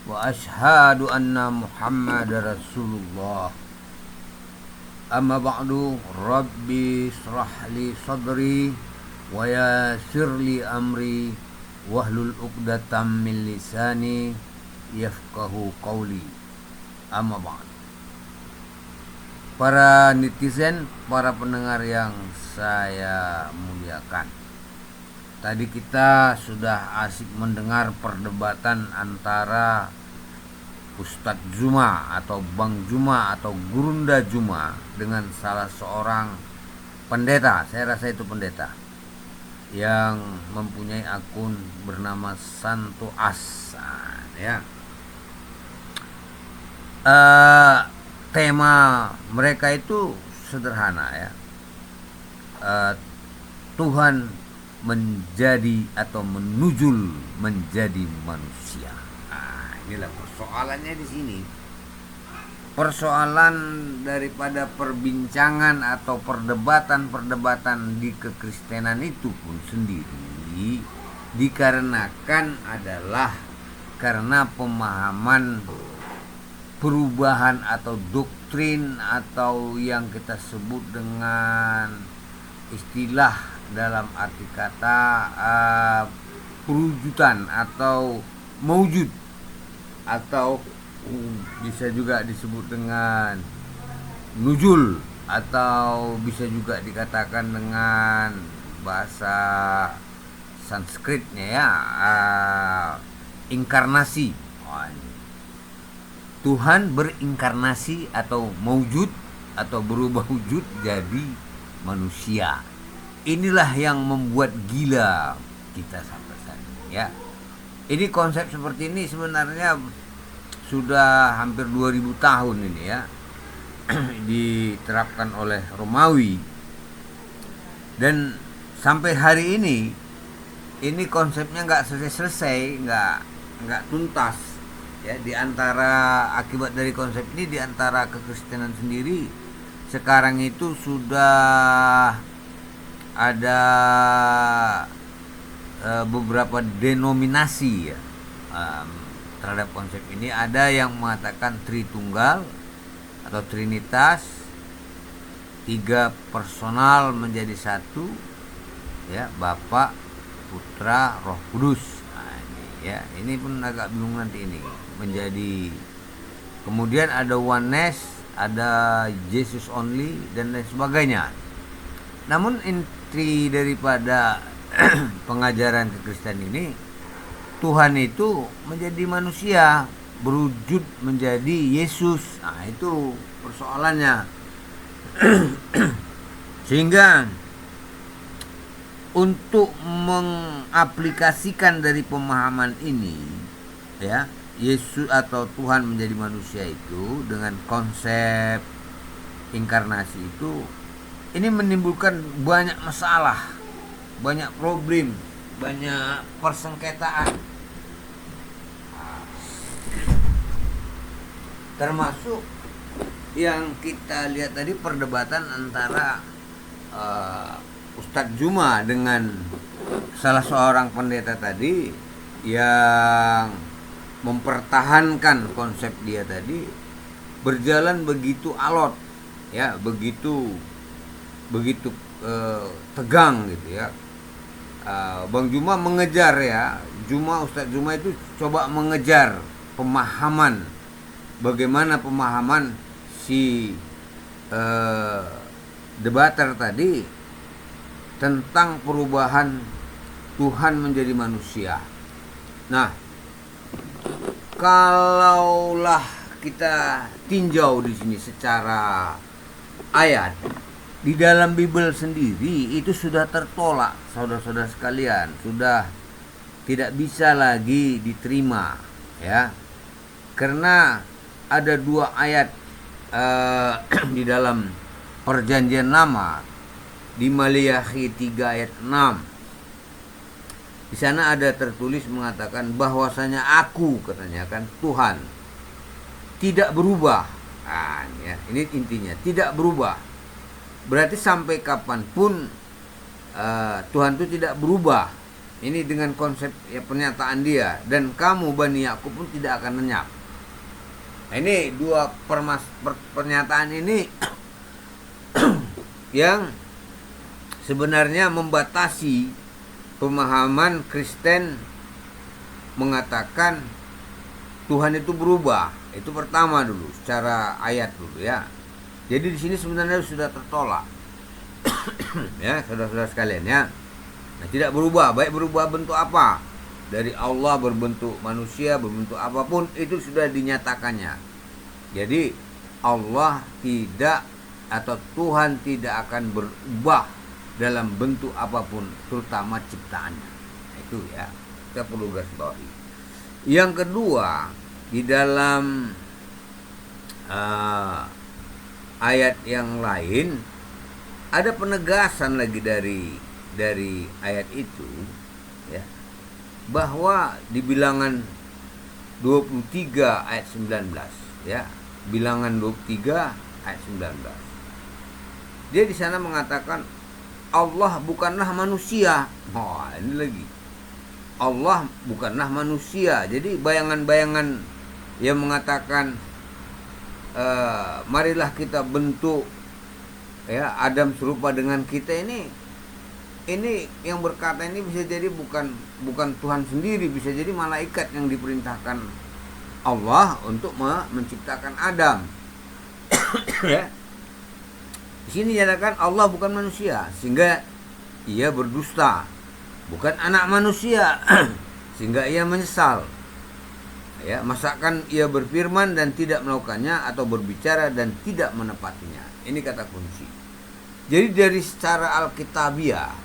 wa ashhadu anna muhammadar rasulullah. Amma ba'du, rabbi shrah li sadri wa yassir li amri wahlul 'uqdatam min lisani yafqahu qawli. Amma ba'du. Para netizen, para pendengar yang saya muliakan, tadi kita sudah asik mendengar perdebatan antara Ustadz Juma atau Bang Juma atau Gurunda Juma dengan salah seorang pendeta, saya rasa itu pendeta, yang mempunyai akun bernama Santo Asan, ya. Tema mereka itu sederhana, ya. Tuhan menjadi atau menujul menjadi manusia. Nah, inilah persoalannya di sini. Persoalan daripada perbincangan atau perdebatan-perdebatan di kekristenan itu pun sendiri dikarenakan adalah karena pemahaman perubahan atau doktrin atau yang kita sebut dengan istilah dalam arti kata perwujudan atau maujud, atau bisa juga disebut dengan nujul, atau bisa juga dikatakan dengan bahasa Sanskritnya, ya, inkarnasi. Tuhan berinkarnasi atau maujud atau berubah wujud jadi manusia. Inilah yang membuat gila kita sampai saat ini, ya. Ini konsep seperti ini sebenarnya sudah hampir 2000 tahun ini, ya, diterapkan oleh Romawi, dan sampai hari ini konsepnya nggak selesai, nggak tuntas, ya. Di antara akibat dari konsep ini, di antara kekristenan sendiri sekarang itu sudah ada beberapa denominasi, ya, terhadap konsep ini. Ada yang mengatakan Tritunggal atau Trinitas, 3 personal menjadi satu, ya, Bapa, Putra, Roh Kudus. Nah, ini, ya, ini pun agak bingung nanti ini menjadi. Kemudian ada oneness, ada Jesus only, dan lain sebagainya. Namun inti daripada pengajaran kekristenan ini, Tuhan itu menjadi manusia, berwujud menjadi Yesus. Nah, itu persoalannya. Sehingga untuk mengaplikasikan dari pemahaman ini, ya, Yesus atau Tuhan menjadi manusia itu dengan konsep inkarnasi itu, ini menimbulkan banyak masalah, banyak problem, banyak persengketaan. Termasuk yang kita lihat tadi, perdebatan antara Ustadz Juma dengan salah seorang pendeta tadi yang mempertahankan konsep dia tadi, berjalan begitu alot, ya, begitu tegang gitu, ya. Bang Juma mengejar, ya, Ustadz Juma itu coba mengejar pemahaman, bagaimana pemahaman si debater tadi tentang perubahan Tuhan menjadi manusia. Nah, kalaulah kita tinjau di sini secara ayat, di dalam Bible sendiri itu sudah tertolak, saudara-saudara sekalian, sudah tidak bisa lagi diterima, ya, karena ada 2 ayat di dalam Perjanjian Lama, di Maliakhi 3 ayat 6, Di sana ada tertulis mengatakan bahwasanya aku, katanya kan, Tuhan tidak berubah. Nah, ya, ini intinya, tidak berubah. Berarti sampai kapanpun Tuhan itu tidak berubah. Ini dengan konsep ya, pernyataan dia. Dan kamu Bani Yakub pun tidak akan lenyap. Nah, ini dua pernyataan ini yang sebenarnya membatasi pemahaman Kristen mengatakan Tuhan itu berubah. Itu pertama dulu, secara ayat dulu ya. Jadi di sini sebenarnya sudah tertolak. Ya, saudara-saudara sekalian ya. Nah, tidak berubah, baik berubah bentuk apa? Dari Allah berbentuk manusia, berbentuk apapun, itu sudah dinyatakannya. Jadi Allah tidak, atau Tuhan tidak akan berubah dalam bentuk apapun, terutama ciptaannya. Itu ya, kita perlu garis bawahi. Yang kedua, di dalam ayat yang lain ada penegasan lagi dari ayat itu, ya, bahwa di Bilangan 23 ayat 19, ya, Bilangan 23 ayat 19. Dia di sana mengatakan Allah bukanlah manusia. Oh, ini lagi. Allah bukanlah manusia. Jadi bayangan-bayangan yang mengatakan marilah kita bentuk ya Adam serupa dengan kita, ini yang berkata ini bisa jadi bukan Tuhan sendiri, bisa jadi malaikat yang diperintahkan Allah untuk menciptakan Adam. Ya. Di sini nyatakan Allah bukan manusia sehingga ia berdusta, bukan anak manusia sehingga ia menyesal. Ya, masakan ia berfirman dan tidak melakukannya, atau berbicara dan tidak menepatinya. Ini kata kunci. Jadi dari secara alkitabiah,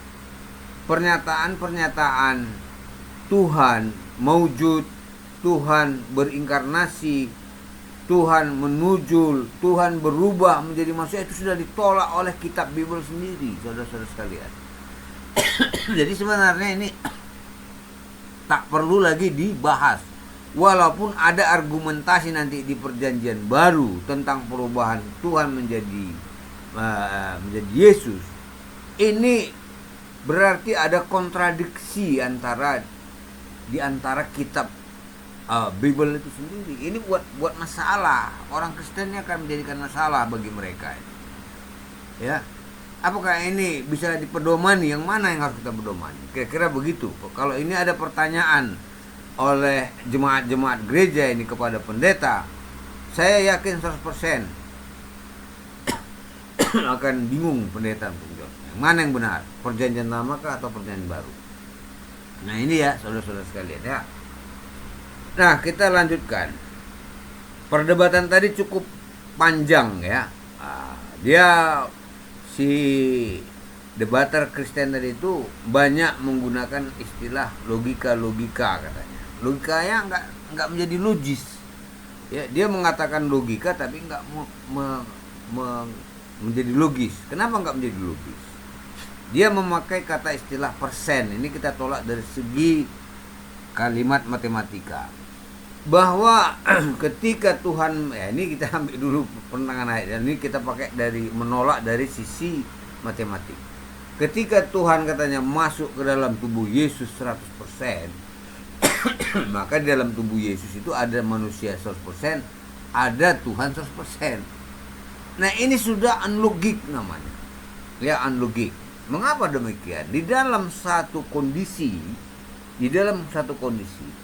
pernyataan-pernyataan Tuhan maujud, Tuhan berinkarnasi, Tuhan menujul, Tuhan berubah menjadi manusia, itu sudah ditolak oleh kitab Bible sendiri, saudara-saudara sekalian. Jadi sebenarnya ini tak perlu lagi dibahas. Walaupun ada argumentasi nanti di perjanjian baru tentang perubahan Tuhan menjadi Yesus, ini berarti ada kontradiksi di antara kitab Bible itu sendiri. Ini buat masalah. Orang Kristennya akan menjadikan masalah bagi mereka. Ya, apakah ini bisa dipedomani? Yang mana yang harus kita pedomani? Kira-kira begitu. Kalau ini ada pertanyaan oleh jemaat-jemaat gereja ini kepada pendeta, saya yakin 100% akan bingung pendeta untuk menjawab. Yang mana yang benar? Perjanjian lama kah atau perjanjian baru? Nah ini ya saudara-saudara sekalian ya. Nah kita lanjutkan. Perdebatan tadi cukup panjang ya. Dia si debater Kristen tadi itu banyak menggunakan istilah logika katanya. Logikanya nggak menjadi logis. Ya, dia mengatakan logika tapi nggak menjadi logis. Kenapa nggak menjadi logis? Dia memakai kata istilah persen. Ini kita tolak dari segi kalimat matematika. Bahwa ketika Tuhan, ya ini kita ambil dulu penerangan ayat. Ini kita pakai menolak dari sisi matematik. Ketika Tuhan katanya masuk ke dalam tubuh Yesus 100%, maka di dalam tubuh Yesus itu ada manusia 100%, ada Tuhan 100%. Nah ini sudah unlogik namanya. Ya unlogik. Mengapa demikian? Di dalam satu kondisi,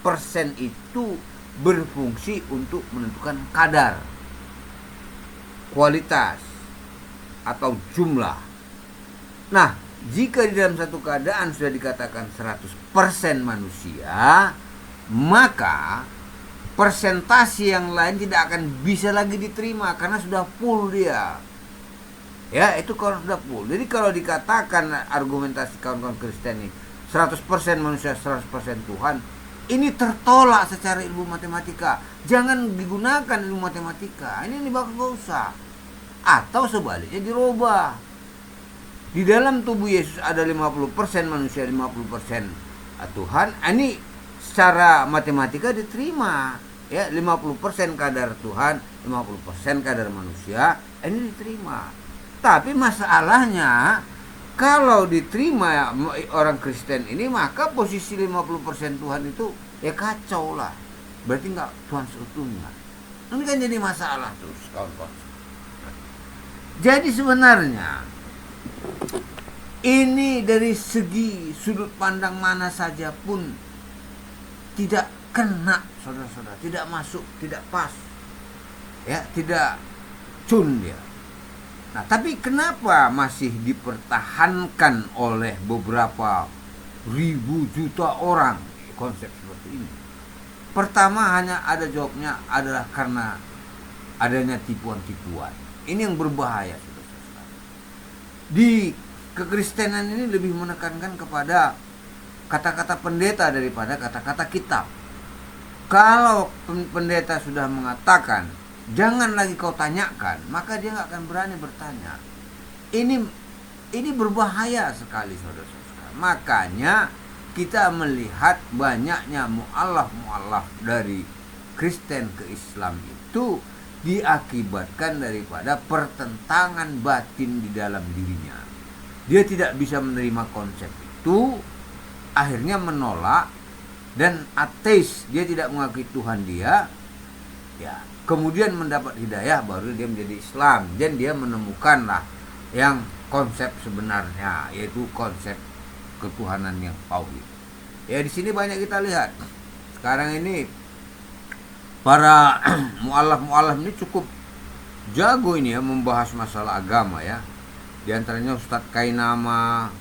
persen itu berfungsi untuk menentukan kadar, kualitas, atau jumlah. Nah, jika di dalam satu keadaan sudah dikatakan 100% manusia, maka persentase yang lain tidak akan bisa lagi diterima karena sudah full dia. Ya, itu kalau sudah full. Jadi kalau dikatakan argumentasi kawan-kawan Kristen ini 100% manusia, 100% Tuhan, ini tertolak secara ilmu matematika. Jangan digunakan ilmu matematika. Ini gak usah. Atau sebaliknya dirubah. Di dalam tubuh Yesus ada 50% manusia, 50% Tuhan, ini secara matematika diterima, ya 50% kadar Tuhan, 50% kadar manusia, ini diterima. Tapi masalahnya kalau diterima orang Kristen ini, maka posisi 50% Tuhan itu ya kacau lah, berarti nggak Tuhan seutuhnya. Ini kan jadi masalah terus, kawan-kawan. Jadi sebenarnya ini dari segi sudut pandang mana saja pun tidak kena, saudara-saudara, tidak masuk, tidak pas, ya, tidak cun dia. Nah, tapi kenapa masih dipertahankan oleh beberapa ribu juta orang konsep seperti ini? Pertama, hanya ada jawabnya adalah karena adanya tipuan-tipuan. Ini yang berbahaya, saudara-saudara. Di kekristenan ini lebih menekankan kepada kata-kata pendeta daripada kata-kata kitab. Kalau pendeta sudah mengatakan jangan lagi kau tanyakan, maka dia nggak akan berani bertanya. Ini berbahaya sekali, saudara-saudara. Makanya kita melihat banyaknya mu'alaf dari Kristen ke Islam itu diakibatkan daripada pertentangan batin di dalam dirinya. Dia tidak bisa menerima konsep itu, akhirnya menolak, dan ateis, dia tidak mengakui Tuhan dia, ya, kemudian mendapat hidayah, baru dia menjadi Islam, dan dia menemukanlah yang konsep sebenarnya, yaitu konsep ketuhanan yang tauhid. Ya, di sini banyak kita lihat sekarang ini para mu'alaf ini cukup jago ini ya, membahas masalah agama ya. Di antaranya Ustadz Kainama,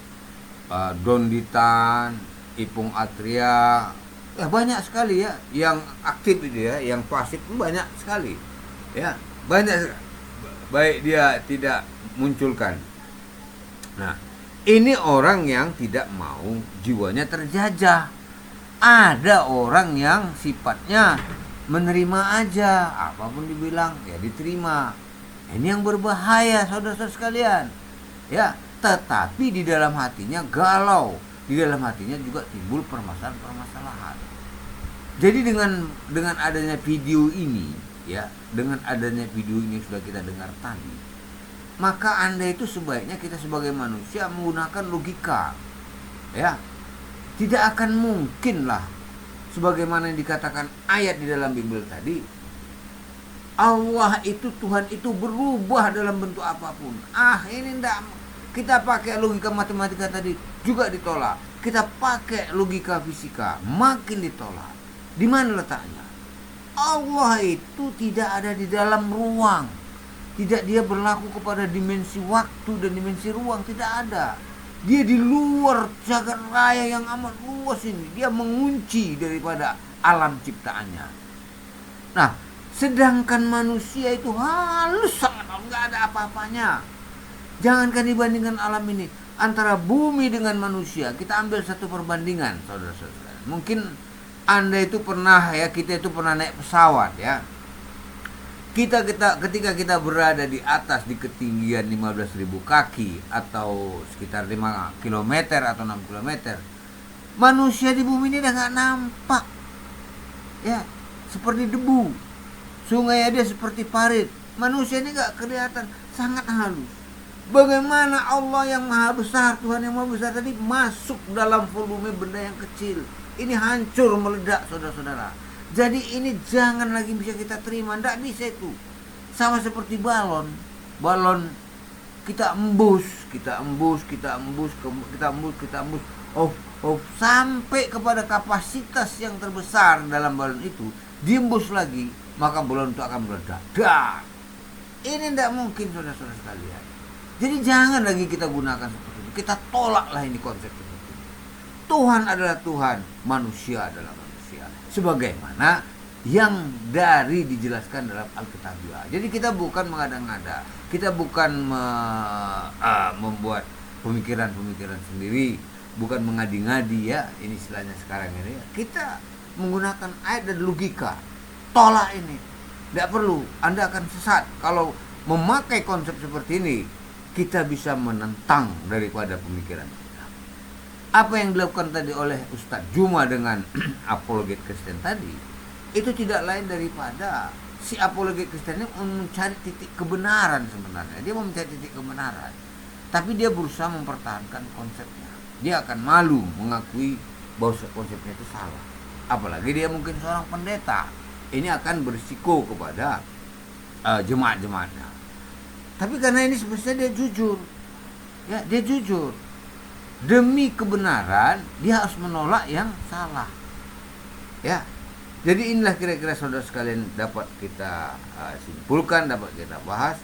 Don Ditan, Ipung Atria, ya banyak sekali ya yang aktif itu ya, yang pasif banyak sekali ya, banyak, baik dia tidak munculkan. Nah, ini orang yang tidak mau jiwanya terjajah. Ada orang yang sifatnya menerima aja, apapun dibilang ya diterima. Ini yang berbahaya, saudara-saudara sekalian ya. Tetapi di dalam hatinya galau, di dalam hatinya juga timbul permasalahan-permasalahan. Jadi dengan adanya video ini ya, dengan adanya video ini sudah kita dengar tadi, maka Anda itu sebaiknya, kita sebagai manusia menggunakan logika ya. Tidak akan mungkin lah, sebagaimana yang dikatakan ayat di dalam Bible tadi, Allah itu, Tuhan itu berubah dalam bentuk apapun. Ini enggak, kita pakai logika matematika tadi juga ditolak. Kita pakai logika fisika, makin ditolak. Di mana letaknya? Allah itu tidak ada di dalam ruang. Tidak dia berlaku kepada dimensi waktu dan dimensi ruang, tidak ada. Dia di luar jagat raya yang amat luas ini. Dia mengunci daripada alam ciptaannya. Nah, sedangkan manusia itu halus sangat, nggak ada apa-apanya. Jangankan dibandingkan alam ini, antara bumi dengan manusia, kita ambil satu perbandingan, saudara-saudara. Mungkin Anda itu pernah ya, kita itu pernah naik pesawat ya. Ketika kita berada di atas di ketinggian 15.000 kaki atau sekitar 5 km atau 6 km, manusia di bumi ini udah nggak nampak ya, seperti debu. Sungai dia seperti parit, manusia ini nggak kelihatan, sangat halus. Bagaimana Allah yang maha besar, Tuhan yang maha besar tadi masuk dalam volume benda yang kecil, ini hancur meledak, saudara-saudara. Jadi ini jangan lagi bisa kita terima, tidak bisa itu. Sama seperti balon kita embus, sampai kepada kapasitas yang terbesar dalam balon itu, diembus lagi, maka balon itu akan meledak. Ini tidak mungkin, saudara-saudara sekalian. Jadi jangan lagi kita gunakan seperti itu. Kita tolaklah ini konsep seperti itu. Tuhan adalah Tuhan, manusia adalah manusia. Sebagaimana yang dari dijelaskan dalam Alkitabiah. Jadi kita bukan mengada-ngada, kita bukan membuat pemikiran-pemikiran sendiri, bukan mengadi-ngadi ya, ini istilahnya sekarang ini. Kita menggunakan ayat dan logika. Tolak ini. Tidak perlu, Anda akan sesat kalau memakai konsep seperti ini. Kita bisa menentang daripada pemikiran kita. Apa yang dilakukan tadi oleh Ustadz Juma dengan apologet Kristen tadi, itu tidak lain daripada si apologet Kristen ini mencari titik kebenaran sebenarnya. Dia mau mencari titik kebenaran, tapi dia berusaha mempertahankan konsepnya. Dia akan malu mengakui bahwa konsepnya itu salah. Apalagi dia mungkin seorang pendeta. Ini akan berisiko kepada jemaat-jemaatnya. Tapi karena ini sebenarnya dia jujur. Ya, dia jujur. Demi kebenaran dia harus menolak yang salah. Ya. Jadi inilah kira-kira saudara sekalian dapat kita simpulkan, dapat kita bahas.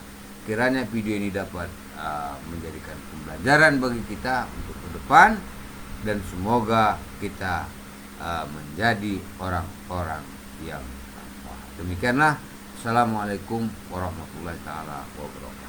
Kiranya video ini dapat menjadikan pembelajaran bagi kita untuk ke depan, dan semoga kita menjadi orang-orang yang takwa. Demikianlah. Assalamualaikum warahmatullahi taala wabarakatuh.